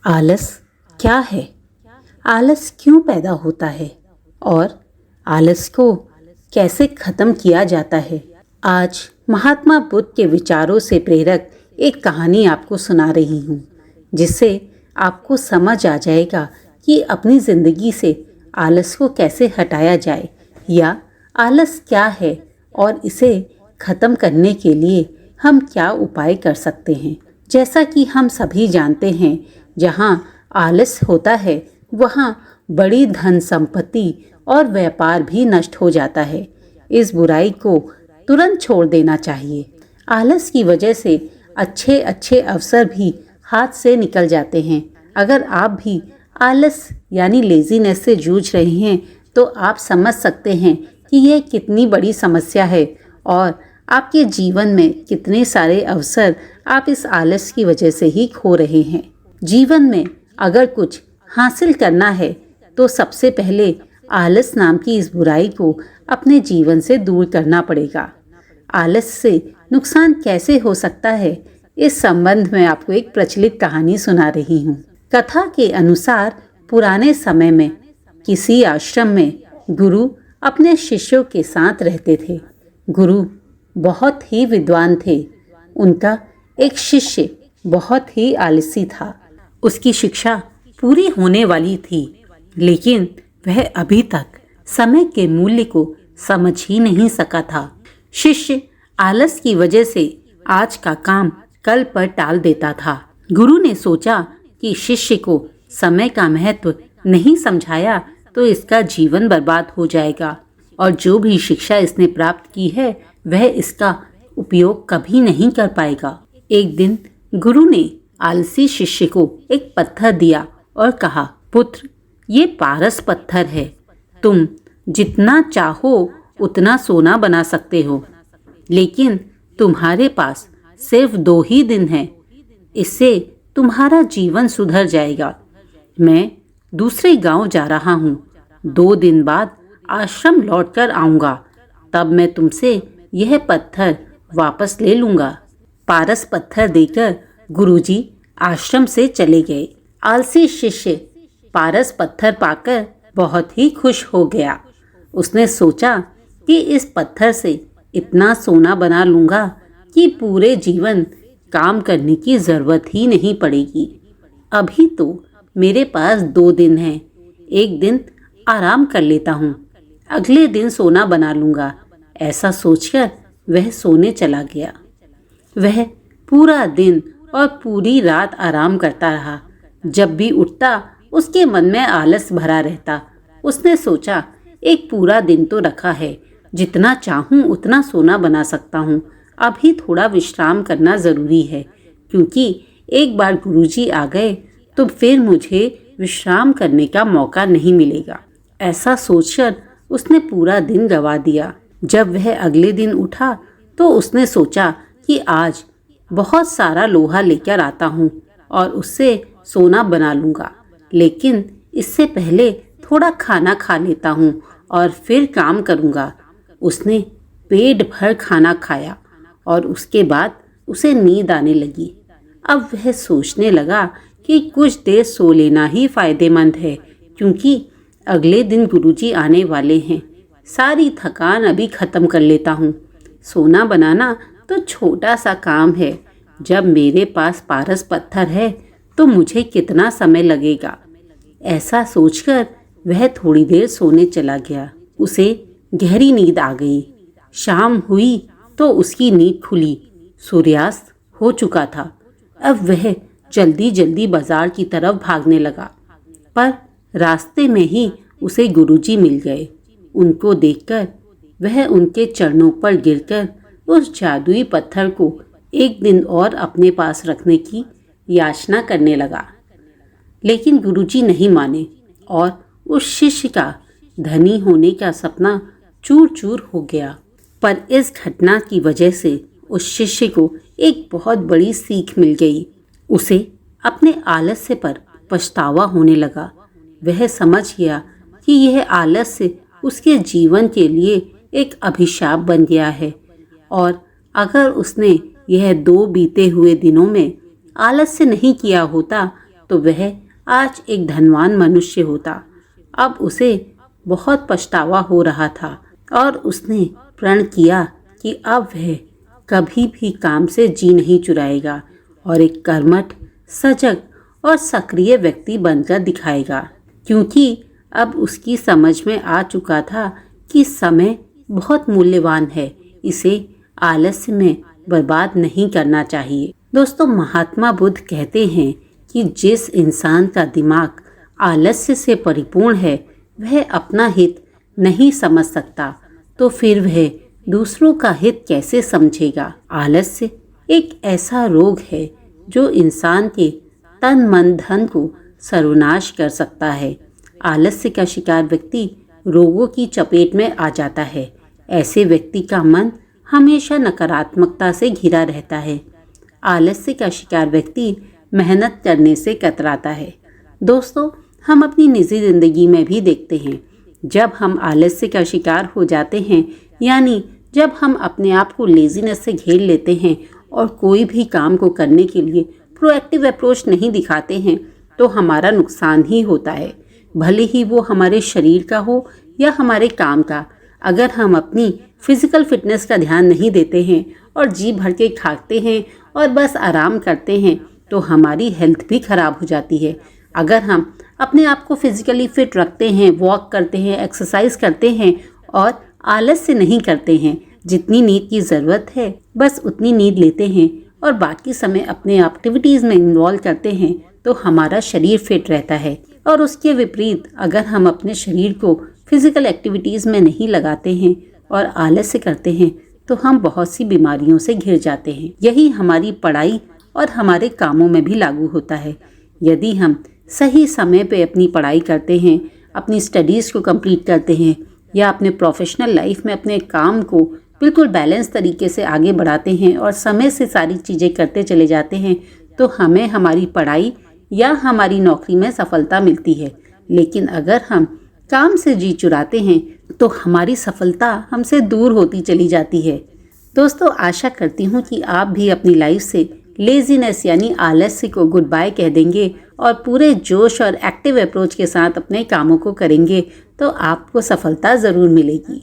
आलस क्या है? आलस क्यों पैदा होता है और आलस को कैसे खत्म किया जाता है? आज महात्मा बुद्ध के विचारों से प्रेरक एक कहानी आपको सुना रही हूँ, जिससे आपको समझ आ जाएगा कि अपनी जिंदगी से आलस को कैसे हटाया जाए या आलस क्या है और इसे खत्म करने के लिए हम क्या उपाय कर सकते हैं। जैसा कि हम सभी जानते हैं, जहाँ आलस होता है वहाँ बड़ी धन संपत्ति और व्यापार भी नष्ट हो जाता है। इस बुराई को तुरंत छोड़ देना चाहिए। आलस की वजह से अच्छे अच्छे अवसर भी हाथ से निकल जाते हैं। अगर आप भी आलस यानी लेजीनेस से जूझ रहे हैं तो आप समझ सकते हैं कि यह कितनी बड़ी समस्या है और आपके जीवन में कितने सारे अवसर आप इस आलस की वजह से ही खो रहे हैं। जीवन में अगर कुछ हासिल करना है तो सबसे पहले आलस नाम की इस बुराई को अपने जीवन से दूर करना पड़ेगा। आलस से नुकसान कैसे हो सकता है, इस संबंध में आपको एक प्रचलित कहानी सुना रही हूँ। कथा के अनुसार पुराने समय में किसी आश्रम में गुरु अपने शिष्यों के साथ रहते थे। गुरु बहुत ही विद्वान थे। उनका एक शिष्य बहुत ही आलसी था। उसकी शिक्षा पूरी होने वाली थी, लेकिन वह अभी तक समय के मूल्य को समझ ही नहीं सका था। शिष्य आलस की वजह से आज का काम कल पर टाल देता था। गुरु ने सोचा कि शिष्य को समय का महत्व नहीं समझाया तो इसका जीवन बर्बाद हो जाएगा और जो भी शिक्षा इसने प्राप्त की है वह इसका उपयोग कभी नहीं कर पाएगा। एक दिन गुरु ने आलसी शिष्य को एक पत्थर दिया और कहा, पुत्र, ये पारस पत्थर है। तुम जितना चाहो उतना सोना बना सकते हो, लेकिन तुम्हारे पास सिर्फ 2 ही दिन हैं। इससे तुम्हारा जीवन सुधर जाएगा। मैं दूसरे गांव जा रहा हूँ। 2 दिन बाद आश्रम लौटकर आऊंगा। तब मैं तुमसे यह पत्थर वापस ले लूंगा। पारस पत्थर देकर गुरुजी आश्रम से चले गए। आलसी शिष्य पारस पत्थर पाकर बहुत ही खुश हो गया। उसने सोचा कि इस पत्थर से इतना सोना बना लूंगा कि पूरे जीवन काम करने की जरूरत ही नहीं पड़ेगी। अभी तो मेरे पास 2 दिन हैं। एक दिन आराम कर लेता हूँ, अगले दिन सोना बना लूंगा। ऐसा सोचकर वह सोने चला गया। वह पूरा दिन और पूरी रात आराम करता रहा। जब भी उठता उसके मन में आलस भरा रहता। उसने सोचा, एक पूरा दिन तो रखा है, जितना चाहूँ उतना सोना बना सकता हूँ। अभी थोड़ा विश्राम करना ज़रूरी है, क्योंकि एक बार गुरुजी आ गए तो फिर मुझे विश्राम करने का मौका नहीं मिलेगा। ऐसा सोचकर उसने पूरा दिन गंवा दिया। जब वह अगले दिन उठा तो उसने सोचा कि आज बहुत सारा लोहा लेकर आता हूँ और उससे सोना बना लूँगा, लेकिन इससे पहले थोड़ा खाना खा लेता हूँ और फिर काम करूँगा। उसने पेट भर खाना खाया और उसके बाद उसे नींद आने लगी। अब वह सोचने लगा कि कुछ देर सो लेना ही फायदेमंद है, क्योंकि अगले दिन गुरुजी आने वाले हैं। सारी थकान अभी खत्म कर लेता हूँ। सोना बनाना तो छोटा सा काम है। जब मेरे पास पारस पत्थर है तो मुझे कितना समय लगेगा। ऐसा सोचकर वह थोड़ी देर सोने चला गया। उसे गहरी नींद आ गई। शाम हुई तो उसकी नींद खुली। सूर्यास्त हो चुका था। अब वह जल्दी जल्दी बाजार की तरफ भागने लगा, पर रास्ते में ही उसे गुरुजी मिल गए। उनको देखकर वह उनके चरणों पर गिरकर उस जादुई पत्थर को एक दिन और अपने पास रखने की याचना करने लगा, लेकिन गुरुजी नहीं माने और उस शिष्य का धनी होने का सपना चूर चूर हो गया। पर इस घटना की वजह से उस शिष्य को एक बहुत बड़ी सीख मिल गई। उसे अपने आलस्य पर पछतावा होने लगा। वह समझ गया कि यह आलस्य उसके जीवन के लिए एक अभिशाप बन गया है और अगर उसने यह 2 बीते हुए दिनों में आलस्य नहीं किया होता तो वह आज एक धनवान मनुष्य होता। अब उसे बहुत पछतावा हो रहा था और उसने प्रण किया कि अब वह कभी भी काम से जी नहीं चुराएगा और एक कर्मठ, सजग और सक्रिय व्यक्ति बनकर दिखाएगा, क्योंकि अब उसकी समझ में आ चुका था कि समय बहुत मूल्यवान है, इसे आलस्य में बर्बाद नहीं करना चाहिए। दोस्तों, महात्मा बुद्ध कहते हैं कि जिस इंसान का दिमाग आलस्य से परिपूर्ण है वह अपना हित नहीं समझ सकता, तो फिर वह दूसरों का हित कैसे समझेगा। आलस्य एक ऐसा रोग है जो इंसान के तन मन धन को सर्वनाश कर सकता है। आलस्य का शिकार व्यक्ति रोगों की चपेट में आ जाता है। ऐसे व्यक्ति का मन हमेशा नकारात्मकता से घिरा रहता है। आलस्य का शिकार व्यक्ति मेहनत करने से कतराता है। दोस्तों, हम अपनी निजी जिंदगी में भी देखते हैं, जब हम आलस्य का शिकार हो जाते हैं, यानी जब हम अपने आप को लेजीनेस से घेर लेते हैं और कोई भी काम को करने के लिए प्रोएक्टिव अप्रोच नहीं दिखाते हैं, तो हमारा नुकसान ही होता है, भले ही वो हमारे शरीर का हो या हमारे काम का। अगर हम अपनी फिजिकल फिटनेस का ध्यान नहीं देते हैं और जी भर के खाते हैं और बस आराम करते हैं, तो हमारी हेल्थ भी खराब हो जाती है। अगर हम अपने आप को फिजिकली फिट रखते हैं, वॉक करते हैं, एक्सरसाइज करते हैं और आलस्य नहीं करते हैं, जितनी नींद की ज़रूरत है बस उतनी नींद लेते हैं और बाकी समय अपने एक्टिविटीज़ में इन्वॉल्व करते हैं, तो हमारा शरीर फिट रहता है। और उसके विपरीत अगर हम अपने शरीर को फिजिकल एक्टिविटीज़ में नहीं लगाते हैं और आलस्य करते हैं, तो हम बहुत सी बीमारियों से घिर जाते हैं। यही हमारी पढ़ाई और हमारे कामों में भी लागू होता है। यदि हम सही समय पे अपनी पढ़ाई करते हैं, अपनी स्टडीज़ को कंप्लीट करते हैं या अपने प्रोफेशनल लाइफ में अपने काम को बिल्कुल बैलेंस तरीके से आगे बढ़ाते हैं और समय से सारी चीज़ें करते चले जाते हैं, तो हमें हमारी पढ़ाई या हमारी नौकरी में सफलता मिलती है। लेकिन अगर हम काम से जी चुराते हैं तो हमारी सफलता हमसे दूर होती चली जाती है। दोस्तों, आशा करती हूँ कि आप भी अपनी लाइफ से लेजीनेस यानी आलस्य को गुड बाय कह देंगे और पूरे जोश और एक्टिव अप्रोच के साथ अपने कामों को करेंगे, तो आपको सफलता ज़रूर मिलेगी।